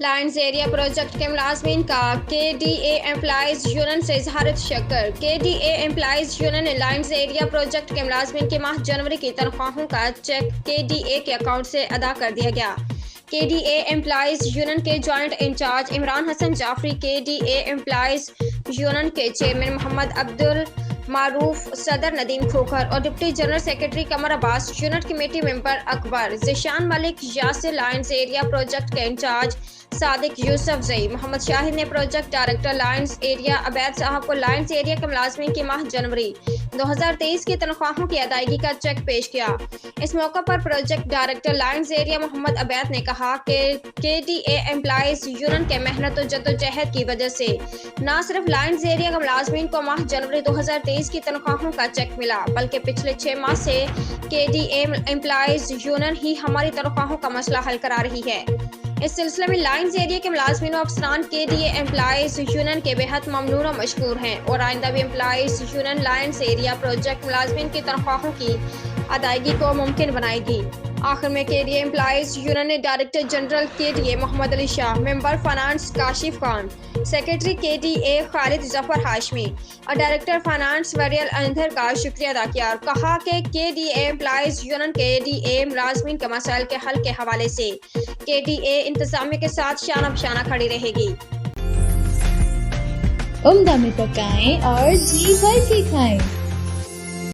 Lines area project کے ملازمین کا کے ڈی اے امپلائیز یونین سے اظہار تشکر۔ کے ڈی اے امپلائیز یونین نے لائنز ایریا پروجیکٹ کے ملازمین کی ماہ جنوری کی تنخواہوں کا چیک کے ڈی اے کے اکاؤنٹ سے ادا کر دیا گیا۔ K D A employees union کے joint incharge Imran Hasan Jafri, K D A employees union کے چیئرمین محمد عبدالمعروف، صدر ندیم کھوکھر اور deputy general secretary Qamar Abbas, unit committee member Akbar Zeeshan Malik, Yasir, lines area project کے انچارج صادق یوسف زئی، محمد شاہد نے project director lines area Ubaid صاحب کو لائنز ایریا کے ملازمین کی ماہ جنوری 2023 کی تنخواہوں کی ادائیگی کا چیک پیش کیا۔ اس موقع پر پروجیکٹ ڈائریکٹر لائنز ایریا محمد عبید نے کہا کہ کے ڈی اے امپلائیز یونین کے محنت و جدوجہد کی وجہ سے نہ صرف لائنز ایریا کے ملازمین کو ماہ جنوری 2023 کی تنخواہوں کا چیک ملا، بلکہ پچھلے 6 ماہ سے کے ڈی اے امپلائیز یونین ہی ہماری تنخواہوں کا مسئلہ حل کرا رہی ہے۔ اس سلسلے میں لائنز ایریا کے ملازمین و افسران کے ڈی اے امپلائیز یونین کے بہت ممنون و مشکور ہیں اور آئندہ بھی employees union lines area project ملازمین کی تنخواہوں کی ادائیگی کو ممکن بنائے گی۔ آخر میں کے ڈی اے امپلائیز یونین نے ڈائریکٹر جنرل کے ڈی اے محمد علی شاہ، ممبر فائنانس کاشف خان، سیکرٹری کے ڈی اے خالد ظفر ہاشمی اور ڈائریکٹر فائنانس وریل اندر کا شکریہ ادا کیا اور کہا کہ کے ڈی اے امپلائیز یونین کے ڈی اے ملازمین کے مسائل کے حل کے حوالے سے کے ڈی اے انتظامیہ کے ساتھ شانہ بشانہ کھڑی رہے گی۔ عمدہ میں پکائیں اور جی بھر کے کھائیں۔